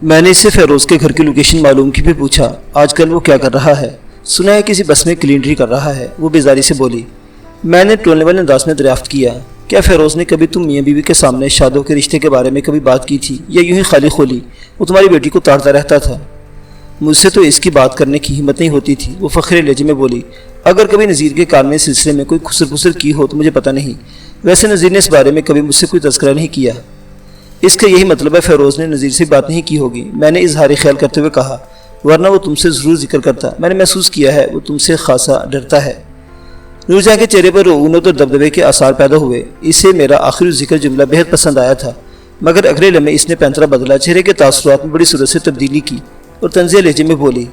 میں نے اس سے فیروز کے گھر کی لوکیشن معلوم کی بھی پوچھا۔ آج کل وہ کیا کر رہا ہے؟ سنا ہے کسی بس میں کلینڈری کر رہا ہے، وہ بیزاری سے بولی۔ میں نے ٹولنے والے انداز میں دریافت کیا، کیا فیروز نے کبھی تم میاں بیوی کے سامنے شادو کے رشتے کے بارے میں کبھی بات کی تھی، یا یوں ہی خالی خولی وہ تمہاری بیٹی کو تاڑتا رہتا تھا؟ مجھ سے تو اس کی بات کرنے کی ہمت نہیں ہوتی تھی، وہ فخر لہجے میں بولی۔ اگر کبھی نذیر کے کام میں سلسلے میں کوئی خسر پسر کی ہو تو مجھے پتہ نہیں، ویسے نذیر نے اس بارے میں کبھی مجھ سے کوئی تذکرہ نہیں کیا۔ اس کا یہی مطلب ہے فیروز نے نذیر سے بات نہیں کی ہوگی، میں نے اظہار خیال کرتے ہوئے کہا، ورنہ وہ تم سے ضرور ذکر کرتا۔ میں نے محسوس کیا ہے وہ تم سے خاصا ڈرتا ہے۔ نور جہاں کے چہرے پر رعونت اور دبدبے کے آثار پیدا ہوئے۔ اسے میرا آخری ذکر جملہ بہت پسند آیا تھا، مگر اگلے لمحے اس نے پینترا بدلا، چہرے کے تاثرات میں بڑی صورت سے تبدیلی کی اور طنزیہ لہجے میں بولی،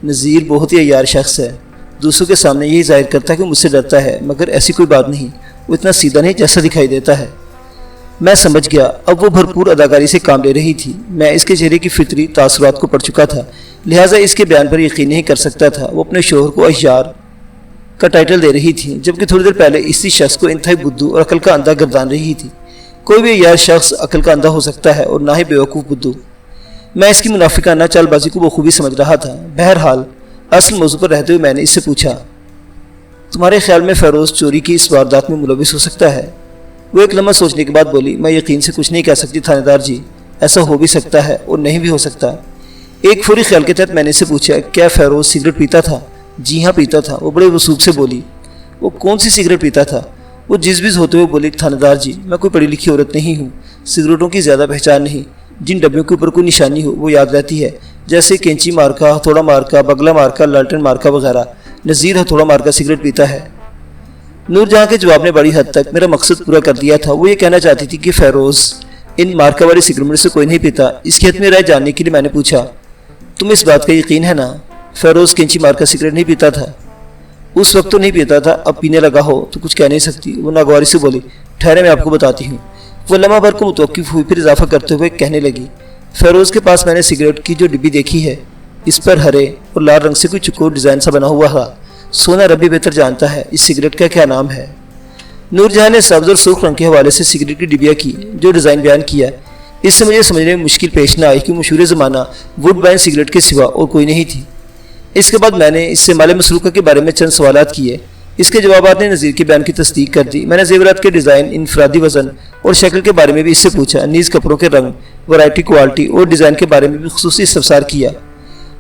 نذیر بہت ہی عیار شخص ہے، دوسروں کے سامنے یہی ظاہر کرتا ہے کہ مجھ سے ڈرتا ہے، مگر ایسی کوئی بات نہیں، وہ اتنا سیدھا نہیں جیسا دکھائی دیتا ہے۔ میں سمجھ گیا، اب وہ بھرپور اداکاری سے کام لے رہی تھی۔ میں اس کے چہرے کی فطری تاثرات کو پڑھ چکا تھا، لہٰذا اس کے بیان پر یقین نہیں کر سکتا تھا۔ وہ اپنے شوہر کو عیار کا ٹائٹل دے رہی تھی، جبکہ تھوڑی دیر پہلے اسی شخص کو انتہائی بدھو اور عقل کا اندھا گردان رہی تھی۔ کوئی بھی عیار شخص عقل کا اندھا ہو سکتا ہے اور نہ ہی بیوقوف بدھو۔ میں اس کی منافقانہ چال بازی کو بخوبی سمجھ رہا تھا۔ بہرحال اصل موضوع پر رہتے ہوئے میں نے اس سے پوچھا، تمہارے خیال میں فیروز چوری کی اس واردات میں ملوث ہو سکتا ہے؟ وہ ایک لمحہ سوچنے کے بعد بولی، میں یقین سے کچھ نہیں کہہ سکتی تھانے دار جی، ایسا ہو بھی سکتا ہے اور نہیں بھی ہو سکتا۔ ایک فوری خیال کے تحت میں نے اس سے پوچھا، کیا فیروز سگریٹ پیتا تھا؟ جی ہاں پیتا تھا، وہ بڑے وثوق سے بولی۔ وہ کون سی سگریٹ پیتا تھا؟ وہ جزبز ہوتے ہوئے بولی، تھانے دار جی میں کوئی پڑھی لکھی عورت نہیں ہوں، سگریٹوں کی زیادہ پہچان نہیں، جن ڈبیوں کے اوپر کوئی نشانی ہو وہ یاد رہتی ہے، جیسے کینچی مارکا، ہتھوڑا مارکا، بگلا مارکا، لالٹن مارکا وغیرہ۔ نذیر ہتھوڑا مارکا سگریٹ پیتا ہے۔ نور جہاں کے جواب نے بڑی حد تک میرا مقصد پورا کر دیا تھا۔ وہ یہ کہنا چاہتی تھی کہ فیروز ان مارکا والی سگریٹ میں سے کوئی نہیں پیتا۔ اس کی حتمی رائے جاننے کے لیے میں نے پوچھا، تم اس بات کا یقین ہے نا فیروز کینچی مارکا سگریٹ نہیں پیتا تھا؟ اس وقت تو نہیں پیتا تھا، اب پینے لگا ہو تو کچھ کہہ نہیں سکتی، وہ ناگواری سے بولی۔ ٹھہرے میں آپ کو بتاتی ہوں۔ وہ لمحہ بھر کو متوقف ہوئی، پھر اضافہ کرتے ہوئے کہنے لگی، فیروز کے پاس میں نے سگریٹ کی جو ڈبی دیکھی ہے، اس پر ہرے اور لال رنگ سے کوئی چکور ڈیزائن سا بنا ہوا تھا۔ سونا ربی بہتر جانتا ہے اس سگریٹ کا کیا نام ہے۔ نور جہاں نے سبز اور سرخ رنگ کے حوالے سے سگریٹ کی ڈبیا کی جو ڈیزائن بیان کیا، اس سے مجھے سمجھنے میں مشکل پیش نہ آئی کہ مشہور زمانہ ووڈ بائن سگریٹ کے سوا اور کوئی نہیں تھی۔ اس کے بعد میں نے اس سے مال مسروقہ کے بارے میں چند سوالات کیے۔ اس کے جوابات نے نذیر کے بیان کی تصدیق کر دی۔ میں نے زیورات کے ڈیزائن، انفرادی وزن اور شکل کے بارے میں بھی اس سے پوچھا، نیز کپڑوں کے رنگ، ورائٹی، کوالٹی اور ڈیزائن کے بارے میں بھی خصوصی استفسار کیا۔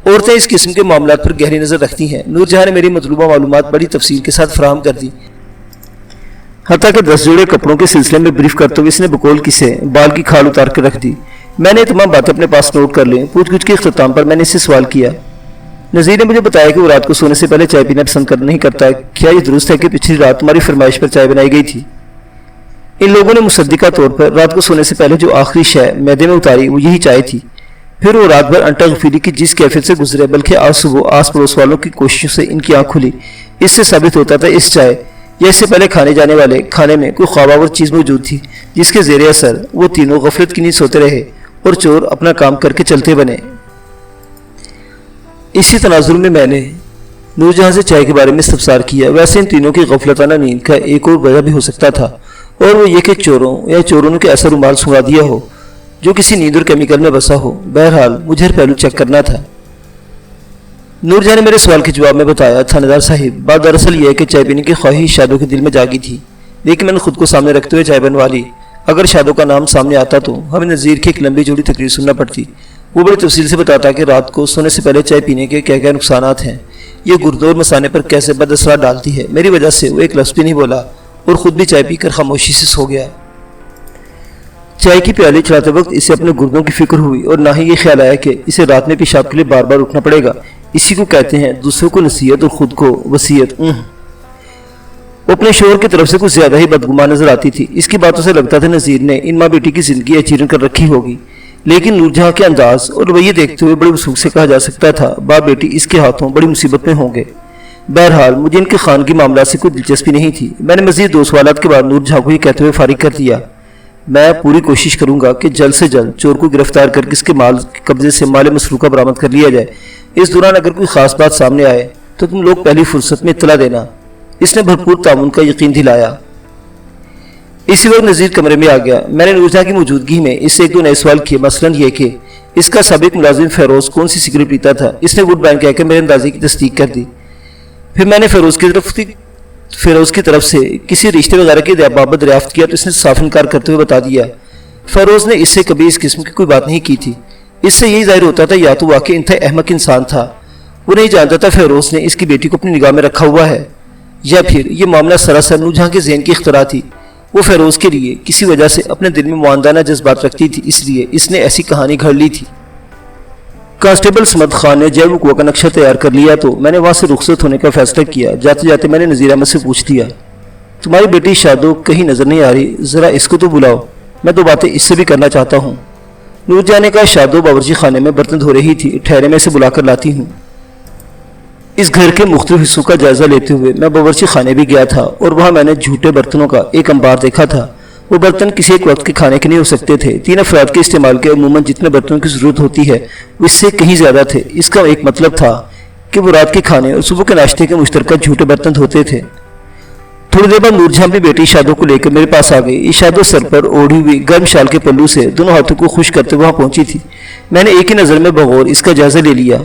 عورتیں اس قسم کے معاملات پر گہری نظر رکھتی ہیں۔ نور جہاں نے میری مطلوبہ معلومات بڑی تفصیل کے ساتھ فراہم کر دی، حتیٰ کہ 10 جوڑے کپڑوں کے سلسلے میں بریف کرتے ہوئے اس نے بقول کسے بال کی کھال اتار کر رکھ دی۔ میں نے تمام باتیں اپنے پاس نوٹ کر لیں۔ پوچھ گچھ کے اختتام پر میں نے اس سے سوال کیا، نذیر نے مجھے بتایا کہ وہ رات کو سونے سے پہلے چائے پینا پسند نہیں کرتا ہے، کیا یہ درست ہے کہ پچھلی رات تمہاری فرمائش پر چائے بنائی گئی تھی؟ ان لوگوں نے مصدقہ طور پر رات کو سونے سے پہلے جو آخری شے معدے میں اتاری وہ یہی چائے تھی۔ پھر وہ رات بھر انٹا غفیری کی جس کیفیت سے گزرے، بلکہ آج صبح آس پڑوس والوں کی کوششوں سے ان کی آنکھ کھلی۔ اس سے ثابت ہوتا تھا اس چائے یا اس سے پہلے کھانے جانے والے کھانے میں کوئی خواب آور چیز موجود تھی، جس کے زیر اثر وہ تینوں غفلت کی نیند سوتے رہے اور چور اپنا کام کر کے چلتے بنے۔ اسی تناظر میں میں نے نور جہاں سے چائے کے بارے میں استفسار کیا۔ ویسے ان تینوں کی غفلتانہ نیند کا ایک اور وجہ بھی ہو سکتا تھا، اور وہ یہ کہ چوروں نے ایسا رومال سنگا دیا ہو جو کسی نیند اور کیمیکل میں بسا ہو۔ بہرحال مجھے ہر پہلو چیک کرنا تھا۔ نور جہاں نے میرے سوال کے جواب میں بتایا، تھانے دار صاحب بات دراصل یہ ہے کہ چائے پینے کی خواہش شادو کے دل میں جاگی تھی، لیکن میں نے خود کو سامنے رکھتے ہوئے چائے بنوا لی۔ اگر شادو کا نام سامنے آتا تو ہمیں نذیر کی ایک لمبی جوڑی تقریر سننا پڑتی۔ وہ بڑی تفصیل سے بتاتا کہ رات کو سونے سے پہلے چائے پینے کے کیا کیا نقصانات ہیں، یہ گردوں اور مثانے پر کیسے بد اثرات ڈالتی ہے۔ میری وجہ سے وہ ایک لفظ بھی نہیں بولا اور خود بھی چائے پی کر خاموشی سے سو گیا۔ چائے کی پیالی چڑھاتے وقت اسے اپنے گردوں کی فکر ہوئی اور نہ ہی یہ خیال آیا کہ اسے رات میں پیشاب کے لیے بار بار اٹھنا پڑے گا۔ اسی کو کہتے ہیں دوسروں کو نصیحت اور خود کو وصیت۔ وہ اپنے شوہر کی طرف سے کچھ زیادہ ہی بدگمان نظر آتی تھی۔ اس کی باتوں سے لگتا تھا نذیر نے ان ماں بیٹی کی زندگی اچیرن کر رکھی ہوگی، لیکن نور جہاں کے انداز اور رویے دیکھتے ہوئے بڑے وثوق سے کہا جا سکتا تھا باپ بیٹی اس کے ہاتھوں بڑی مصیبت میں ہوں گے۔ بہرحال مجھے ان کے خانگی معاملات سے کوئی دلچسپی نہیں تھی۔ میں نے مزید 2 سوالات کے بعد نور جہاں کو یہ کہتے ہوئے فارغ کر دیا، میں پوری کوشش کروں گا کہ جلد سے جلد چور کو گرفتار کر کے اس کے مال کے قبضے سے مال مسروقہ برآمد کر لیا جائے۔ اس دوران اگر کوئی خاص بات سامنے آئے تو تم لوگ پہلی فرصت میں اطلاع دینا۔ اس نے بھرپور تعاون کا یقین دلایا۔ اسی وقت نذیر کمرے میں آ گیا۔ میں نے نور جہاں کی موجودگی میں اس سے 1-2 نئے سوال کیے، مثلاً یہ کہ اس کا سابق ملازم فیروز کون سی سگریٹ پیتا تھا؟ اس نے وڈ بین کہہ کے میرے اندازے کی تصدیق کر دی۔ پھر میں نے فیروز کی طرف سے کسی رشتے وغیرہ کی بابت دریافت کیا تو اس نے صاف انکار کرتے ہوئے بتا دیا فیروز نے اس سے کبھی اس قسم کی کوئی بات نہیں کی تھی۔ اس سے یہی ظاہر ہوتا تھا یا تو واقعی انتہائی احمق انسان تھا، وہ نہیں جانتا تھا فیروز نے اس کی بیٹی کو اپنی نگاہ میں رکھا ہوا ہے، یا پھر یہ معاملہ سراسر نورجہاں کے ذہن کی اختراع تھی۔ وہ فیروز کے لیے کسی وجہ سے اپنے دل میں معاندانہ جذبات رکھتی تھی، اس لیے اس نے ایسی کہانی گھڑ لی تھی۔ کانسٹیبل سمد خان نے جیل وقوع کا نقشہ تیار کر لیا تو میں نے وہاں سے رخصت ہونے کا فیصلہ کیا۔ جاتے جاتے میں نے نذیر احمد سے پوچھ لیا، تمہاری بیٹی شادو کہیں نظر نہیں آ رہی، ذرا اس کو تو بلاؤ، میں دو باتیں اس سے بھی کرنا چاہتا ہوں۔ نور جہاں نے کہا شادو باورچی خانے میں برتن دھو رہی تھی، ٹھہرے میں اسے بلا کر لاتی ہوں۔ اس گھر کے مختلف حصوں کا جائزہ لیتے ہوئے میں باورچی خانے بھی گیا تھا اور وہاں میں نے جھوٹے برتنوں کا ایک انبار دیکھا تھا۔ وہ برتن کسی ایک وقت کے کھانے کے نہیں ہو سکتے تھے، 3 افراد کے استعمال کے عموماً جتنے برتنوں کی ضرورت ہوتی ہے وہ اس سے کہیں زیادہ تھے۔ اس کا ایک مطلب تھا کہ وہ رات کے کھانے اور صبح کے ناشتے کے مشترکہ جھوٹے برتن دھوتے تھے۔ تھوڑی دیر بعد نور جہاں بھی بیٹی شادو کو لے کر میرے پاس آ گئی۔ شادو سر پر اوڑھی ہوئی گرم شال کے پلو سے دونوں ہاتھوں کو خشک کرتے وہاں پہنچی تھی۔ میں نے ایک ہی نظر میں بغور اس کا جائزہ لے لیا۔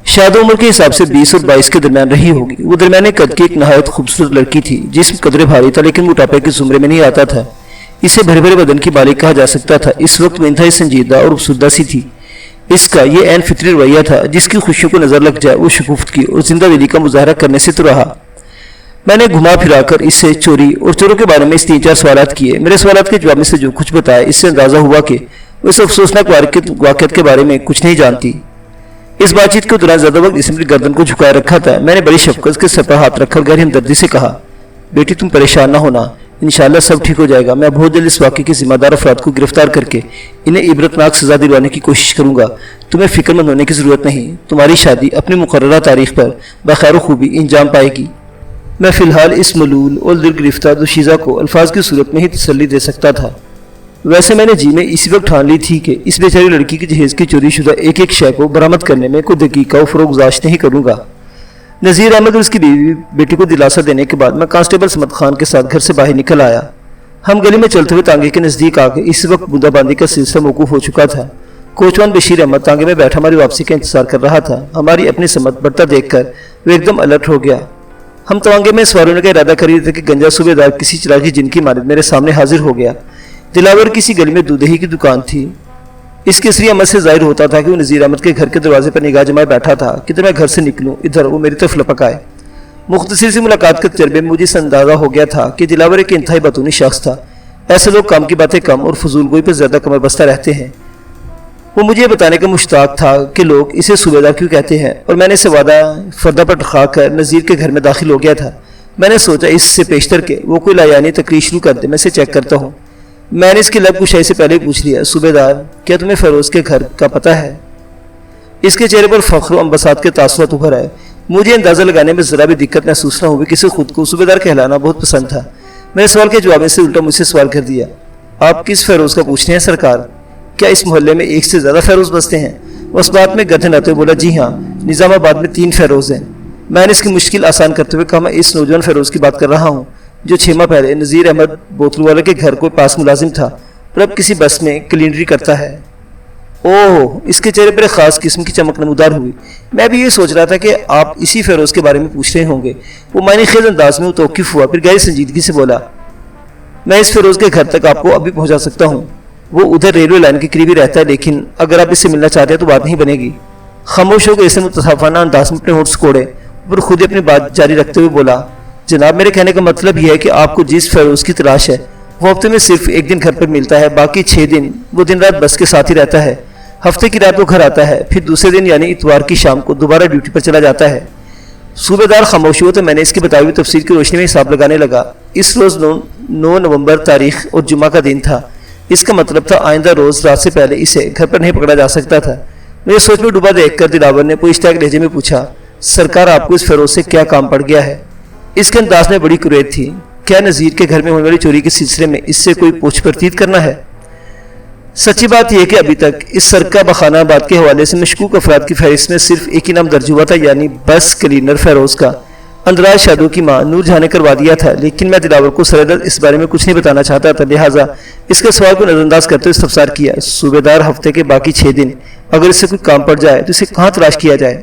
شادو عمر کے حساب سے 20 اور 22 کے درمیان رہی ہوگی۔ وہ درمیانے قد کی ایک نہایت خوبصورت لڑکی تھی، جسم قدرے بھاری تھا لیکن موٹاپے کے زمرے میں نہیں آتا تھا۔ اسے بھرے بھرے بدن کی مالک کہا جا سکتا تھا۔ اس وقت وہ انتہائی سنجیدہ اور افسردہ سی تھی۔ اس کا یہ عین فطری رویہ تھا، جس کی خوشیوں کو نظر لگ جائے وہ شگفتگی اور زندہ دلی کا مظاہرہ کرنے سے تو رہا۔ میں نے گھما پھرا کر اس سے چوری اور چوروں کے بارے میں 3-4 سوالات کیے۔ میرے سوالات کے جواب میں سے جو کچھ بتایا اس سے اندازہ ہوا کہ وہ اس افسوسناک واقعات کے بارے میں کچھ نہیں جانتی۔ اس بات چیت کے دوران زیادہ وقت اس نے گردن کو جھکائے رکھا تھا۔ میں نے بڑی شفقت کے سر پر ہاتھ رکھ کر گہری ہمدردی سے کہا، بیٹی تم پریشان نہ ہونا، انشاءاللہ سب ٹھیک ہو جائے گا۔ میں بہت جلد اس واقعے کے ذمہ دار افراد کو گرفتار کر کے انہیں عبرتناک سزا دلوانے کی کوشش کروں گا۔ تمہیں فکر مند ہونے کی ضرورت نہیں، تمہاری شادی اپنی مقررہ تاریخ پر بخیر و خوبی انجام پائے گی۔ میں فی الحال اس ملول اور دل گرفتہ دوشیزہ کو الفاظ کی صورت میں ہی تسلی دے سکتا تھا۔ ویسے میں نے جی میں اسی وقت ٹھان لی تھی کہ اس بیچاری لڑکی کی جہیز کی چوری شدہ ایک شے کو برآمد کرنے میں کوئی دقیقہ و فروغ گزاشت نہیں کروں گا۔ نذیر احمد اور اس کی بیٹی کو دلاسا دینے کے بعد میں کانسٹیبل سمد خان کے ساتھ گھر سے باہر نکل آیا۔ ہم گلی میں چلتے ہوئے تانگے کے نزدیک آ گئے۔ اس وقت بوندا باندی کا سلسلہ موقوف ہو چکا تھا۔ کوچوان بشیر احمد تانگے میں بیٹھا ہماری واپسی کا انتظار کر رہا تھا۔ ہماری اپنی سمت بڑھتا دیکھ کر وہ ایک دم الرٹ ہو گیا۔ ہم تانگے میں سوار ہونے کا ارادہ کر رہے تھے کہ گنجا صوبے دار کسی چراغی جن کی مانند میرے سامنے حاضر ہو گیا۔ دلاور کسی گلی میں دودھہی کی دکان تھی۔ اس کے سری عمل سے ظاہر ہوتا تھا کہ وہ نذیر احمد کے گھر کے دروازے پر نگاہ جمائے بیٹھا تھا۔ کدھر میں گھر سے نکلوں ادھر وہ میری طرف لپک آئے۔ مختصر سی ملاقات کے تجربے میں مجھے اس اندازہ ہو گیا تھا کہ دلاور ایک انتہائی بطونی شخص تھا۔ ایسے لوگ کام کی باتیں کم اور فضول گوئی پر زیادہ کمر بستہ رہتے ہیں۔ وہ مجھے یہ بتانے کا مشتاق تھا کہ لوگ اسے صوبے دار کیوں کہتے ہیں، اور میں نے اسے وعدہ فردہ پر ٹھکا کر نذیر کے گھر میں داخل ہو گیا تھا۔ میں نے سوچا اس سے پیشتر کے وہ کوئی لایانی تقریر شروع کر دے میں اسے چیک کرتا ہوں۔ میں نے اس کی لب کشائی سے پہلے پوچھ لیا، صوبے دار کیا تمہیں فیروز کے گھر کا پتہ ہے؟ اس کے چہرے پر فخر و انبساط کے تاثرات ابھر آئے۔ مجھے اندازہ لگانے میں ذرا بھی دقت محسوس نہ ہوئی کہ اسے خود کو صوبے دار کہلانا بہت پسند تھا۔ میرے سوال کے جواب میں سے الٹا مجھ سے سوال کر دیا، آپ کس فیروز کا پوچھ رہے ہیں سرکار؟ کیا اس محلے میں ایک سے زیادہ فیروز بستے ہیں؟ اس بات میں گردن آتے ہوئے بولا، جی ہاں، نظام آباد میں 3 فیروز ہیں۔ میں نے اس کی مشکل آسان کرتے ہوئے کہا، میں اس نوجوان فیروز کی بات کر رہا ہوں جو 6 ماہ پہلے نذیر احمد بوتل والے کے گھر کو پاس ملازم تھا اور اب کسی بس میں کلینڈری کرتا ہے۔ اوہ، اس کے چہرے پر ایک خاص قسم کی چمک نمودار ہوئی۔ میں بھی یہ سوچ رہا تھا کہ آپ اسی فیروز کے بارے میں پوچھ رہے ہوں گے۔ وہ معنی خیز انداز میں متوقف ہوا، پھر گہری سنجیدگی سے بولا، میں اس فیروز کے گھر تک آپ کو ابھی پہنچا سکتا ہوں۔ وہ ادھر ریلوے لائن کے قریب ہی رہتا ہے، لیکن اگر آپ اس سے ملنا چاہتے ہیں تو بات نہیں بنے گی۔ خاموش ہو کے اسے متصافانہ انداز میں اپنے ہونٹ سکوڑے اور خود اپنی بات جاری رکھتے ہوئے بولا، جناب میرے کہنے کا مطلب یہ ہے کہ آپ کو جس فیروز کی تلاش ہے وہ ہفتے میں صرف 1 دن گھر پر ملتا ہے، باقی 6 دن وہ دن رات بس کے ساتھ ہی رہتا ہے۔ ہفتے کی رات وہ گھر آتا ہے، پھر دوسرے دن یعنی اتوار کی شام کو دوبارہ ڈیوٹی پر چلا جاتا ہے۔ صوبے دار خاموش ہوا تو میں نے اس کی بتائی ہوئی تفصیل کی روشنی میں حساب لگانے لگا۔ اس روز 9 نومبر تاریخ اور جمعہ کا دن تھا۔ اس کا مطلب تھا آئندہ روز رات سے پہلے اسے گھر پر نہیں پکڑا جا سکتا تھا۔ میرے سوچ میں ڈوبا دیکھ کر دلاور نے پوچھتاک لہجے میں پوچھا، سرکار آپ کو اس فیروز سے کیا کام پڑ گیا ہے؟ اس کے انداز میں بڑی کریت تھی۔ کیا نذیر کے گھر میں ہونے والی چوری کے سلسلے میں اس سے کوئی پوچھ پرتیت کرنا ہے؟ سچی بات یہ کہ ابھی تک اس سرکہ بخانہ آباد کے حوالے سے مشکوک افراد کی فہرست میں صرف ایک ہی نام درج ہوا تھا، یعنی بس کلینر فیروز کا۔ اندراج شادو کی ماں نور جہاں نے کروا دیا تھا، لیکن میں دلاور کو سردر اس بارے میں کچھ نہیں بتانا چاہتا تھا، لہٰذا اس کے سوال کو نظر انداز کرتے ہوئے استفسار کیا۔ صوبیدار ہفتے کے باقی 6 دن اگر اس سے کوئی کام پڑ جائے تو اسے کہاں تلاش کیا جائے؟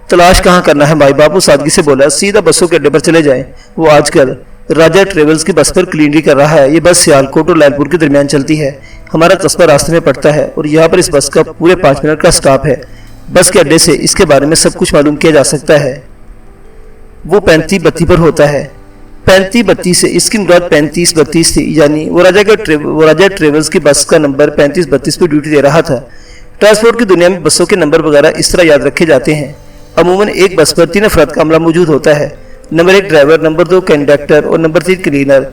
تلاش کہاں کرنا ہے مائی باپ، وہ سادگی سے بولا، سیدھا بسوں کے اڈے پر چلے جائیں۔ وہ آج کل راجہ ٹریولز کی بس پر کلینڈری کر رہا ہے۔ یہ بس سیالکوٹ اور لائل پور کے درمیان چلتی ہے۔ ہمارا قصبہ راستے میں پڑتا ہے اور یہاں پر اس بس کا پورے 5 منٹ کا سٹاپ ہے۔ بس کے اڈے سے اس کے بارے میں سب کچھ معلوم کیا جا سکتا ہے۔ وہ 3532 پر ہوتا ہے۔ 3532 سے اس کی مراد 3532 تھی، یعنی وہ راجہ ٹریولز کی بس کا نمبر 3532 پہ ڈیوٹی دے رہا تھا۔ ٹرانسپورٹ کی دنیا میں بسوں کے نمبر وغیرہ اس طرح یاد رکھے جاتے ہیں۔ عموماً ایک بس پر 3 افراد کا عملہ موجود ہوتا ہے، نمبر 1 ڈرائیور، نمبر 2 کنڈکٹر اور نمبر 3 کلینر۔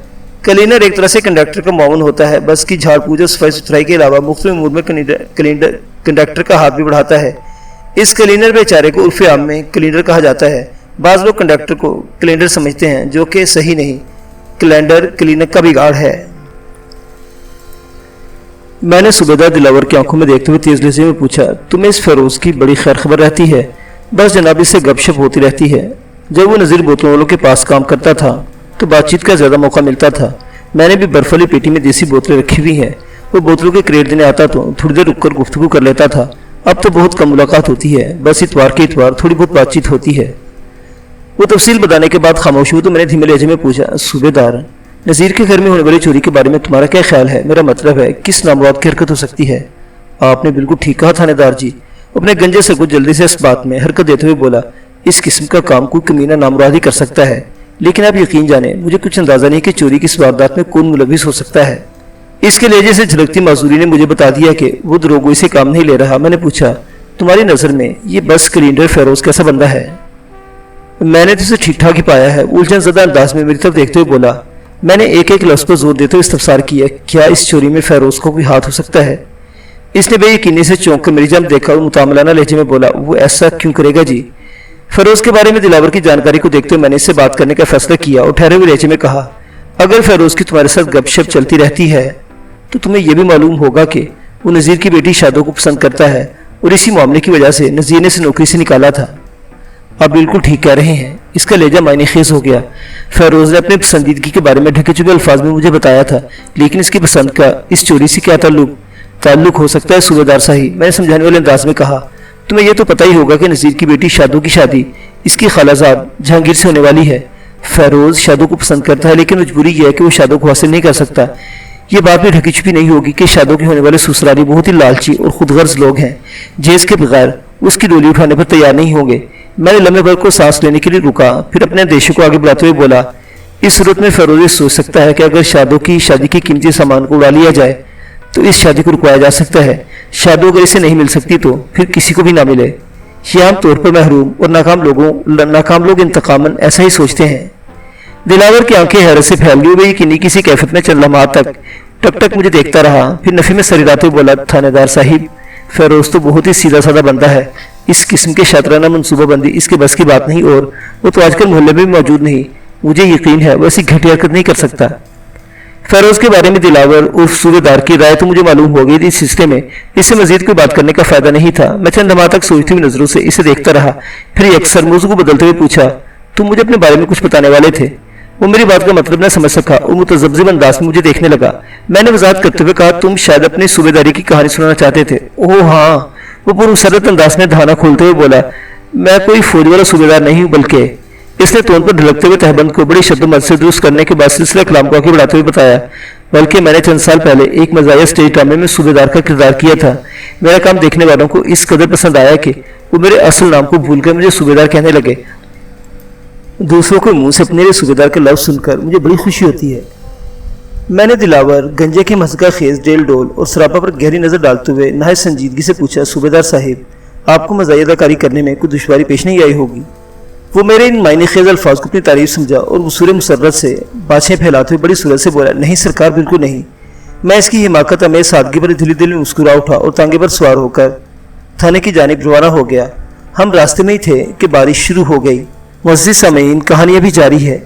کلینر ایک طرح سے کنڈکٹر کا معاون ہوتا ہے، بس کی جھاڑ پوچھ اور صفائی ستھرائی کے علاوہ مختلف امور میں کنڈکٹر کا ہاتھ بھی بڑھاتا ہے۔ اس کلینر بیچارے کو عرف عام میں کلینڈر کہا جاتا ہے۔ بعض لوگ کنڈکٹر کو کلینڈر سمجھتے ہیں، جو کہ صحیح نہیں، کلینڈر کلینر کا بگاڑ ہے۔ میں نے صوبیدار دلاور کی آنکھوں میں دیکھتے ہوئے تیز لہجے میں پوچھا، تمہیں اس فیروز کی بڑی خیر خبر رہتی ہے؟ بس جناب، اس سے گپ شپ ہوتی رہتی ہے۔ جب وہ نذیر بوتلوں والوں کے پاس کام کرتا تھا تو بات چیت کا زیادہ موقع ملتا تھا۔ میں نے بھی برف والی پیٹی میں دیسی بوتلیں رکھی ہوئی ہیں، وہ بوتلوں کے کریٹ دینے آتا تو تھوڑی دیر رک کر گفتگو کر لیتا تھا۔ اب تو بہت کم ملاقات ہوتی ہے، بس اتوار کے اتوار تھوڑی بہت بات چیت ہوتی ہے۔ وہ تفصیل بتانے کے بعد خاموش ہوئی تو میں نے دھیمے لہجے میں پوچھا، صوبیدار، نذیر کے گھر میں ہونے والی چوری کے بارے میں تمہارا کیا خیال ہے؟ میرا مطلب ہے کس نامراد کی حرکت ہو سکتی ہے؟ آپ نے بالکل ٹھیک کہا تھانے دار جی، اپنے گنجے سے کچھ جلدی سے اس بات میں حرکت دیتے ہوئے بولا، اس قسم کا کام کوئی کمینہ نامراد ہی کر سکتا ہے، لیکن آپ یقین جانیں مجھے کچھ اندازہ نہیں کہ چوری کی اس واردات میں کون ملوث ہو سکتا ہے۔ اس کے لہجے سے جھلکتی معذوری نے مجھے بتا دیا کہ وہ دروغگوئی سے کام نہیں لے رہا۔ میں نے پوچھا، تمہاری نظر میں یہ بس کلینڈر فیروز کیسا بندہ ہے؟ میں نے تو اسے ٹھیک ٹھاک ہی پایا ہے، الجھن زدہ انداز میں میری طرف دیکھتے ہوئے بولا۔ میں نے ایک لفظ پر زور دیتے ہوئے استفسار کیا، کیا اس چوری میں فیروز کو کوئی ہاتھ ہو سکتا ہے؟ اس نے بے یقینی سے چونک کر میری جانب دیکھا اور متعاملانہ لہجے میں بولا، وہ ایسا کیوں کرے گا جی؟ فیروز کے بارے میں دلاور کی جانکاری کو دیکھتے ہوئے میں نے اس سے بات کرنے کا فیصلہ کیا اور ٹھہرے ہوئے لہجے میں کہا، اگر فیروز کی تمہارے ساتھ گپ شپ چلتی رہتی ہے تو تمہیں یہ بھی معلوم ہوگا کہ وہ نذیر کی بیٹی شادو کو پسند کرتا ہے اور اسی معاملے کی وجہ سے نذیر نے اسے نوکری سے نکالا تھا۔ آپ بالکل ٹھیک کہہ رہے ہیں۔ اس کا لہجہ معنی خیز ہو گیا۔ فیروز نے اپنی پسندیدگی کے بارے میں ڈھکے چکے الفاظ میں مجھے بتایا تھا، لیکن اس کی پسند کا اس چوری سے کیا تعلق ہو سکتا ہے صوبیدار صاحب؟ میں نے سمجھانے والے انداز میں کہا، تمہیں یہ تو پتہ ہی ہوگا کہ نذیر کی بیٹی شادو کی شادی اس کی خالہ زاد جہانگیر سے ہونے والی ہے۔ فیروز شادو کو پسند کرتا ہے، لیکن مجبوری یہ ہے کہ وہ شادو کو حاصل نہیں کر سکتا۔ یہ بات بھی ڈھکی چھپی نہیں ہوگی کہ شادو کے ہونے والے سسرالی بہت ہی لالچی اور خود غرض لوگ ہیں، جیز کے بغیر اس کی ڈولی اٹھانے پر تیار نہیں ہوں گے۔ میں نے لمحے بھر کو سانس لینے کے لیے رکا، پھر اپنے اندیشے کو آگے بڑھاتے ہوئے بولا، اس صورت میں فیروز یہ سوچ سکتا ہے کہ اگر شادو کی شادی کی قیمتی سامان کو اڑا لیا جائے تو اس شادی کو رکوایا جا سکتا ہے۔ شادو اگر اسے نہیں مل سکتی تو پھر کسی کو بھی نہ ملے۔ یہ عام طور پر محروم اور ناکام لوگ انتقاماً ایسا ہی سوچتے ہیں۔ دلاور کی آنکھیں حیرت سے پھیل گئی، وہ یقینی کسی کیفیت میں چند لمحات تک ٹک ٹک مجھے دیکھتا رہا، پھر نفی میں سر ہلاتے ہوئے بولا، تھانے دار صاحب، فیروز تو بہت ہی سیدھا سادہ بندہ ہے، اس قسم کے شاطرانہ منصوبہ بندی اس کے بس کی بات نہیں، اور وہ تو آج کل محلے میں بھی موجود نہیں۔ مجھے یقین ہے وہ ایسی گھٹیا حرکت نہیں کر سکتا۔ فیروز کے بارے میں دلاور اور صوبیدار کی رائے تو مجھے معلوم ہو گئی تھی، اس سلسلے میں اس سے مزید کوئی بات کرنے کا فائدہ نہیں تھا۔ میں چند لمحات تک سوچتی ہوئی نظروں سے اسے دیکھتا رہا، پھر اکثر موضوع کو بدلتے ہوئے پوچھا، تم مجھے اپنے بارے میں کچھ بتانے والے تھے؟ وہ میری بات کا مطلب نہ سمجھ سکا اور متذبذب انداز میں مجھے دیکھنے لگا۔ میں نے وضاحت کرتے ہوئے کہا، تم شاید اپنی صوبیداری کی کہانی سنانا چاہتے تھے؟ اوہ ہاں، وہ پرمسرت انداز میں دھانا کھولتے ہوئے بولا، میں کوئی فوج والا صوبیدار نہیں ہوں، بلکہ اس نے تون پر ڈھلکتے ہوئے تہبند کو بڑی شد و مد سے درست کرنے کے بعد سلسلہ کلام کو آگے بڑھاتے ہوئے بتایا، بلکہ میں نے چند سال پہلے ایک مزاحیہ سٹیج ڈرامے میں صوبیدار کا کردار کیا تھا۔ میرا کام دیکھنے والوں کو اس قدر پسند آیا کہ وہ میرے اصل نام کو بھول کر مجھے صوبیدار کہنے لگے۔ دوسروں کے منہ سے اپنے لیے صوبیدار کا لفظ سن کر مجھے بڑی خوشی ہوتی ہے۔ میں نے دلاور، گنجے کے مسکا خیز ڈیل ڈول اور سراپا پر گہری نظر ڈالتے ہوئے نہایت سنجیدگی سے پوچھا، صوبیدار صاحب، آپ کو مزاحیہ اداکاری کرنے میں کوئی دشواری پیش نہیں آئی ہوگی؟ وہ میرے ان معنی خیز الفاظ کو اپنی تعریف سمجھا اور وصول مسرت سے باتیں پھیلاتے ہوئے بڑی صورت سے بولا، نہیں سرکار، بالکل نہیں۔ میں اس کی حماقت امیز سادگی پر دلی دل میں مسکرا اٹھا اور تانگے پر سوار ہو کر تھانے کی جانب روانہ ہو گیا۔ ہم راستے میں ہی تھے کہ بارش شروع ہو گئی۔ معزز سامعین، کہانی ابھی جاری ہے۔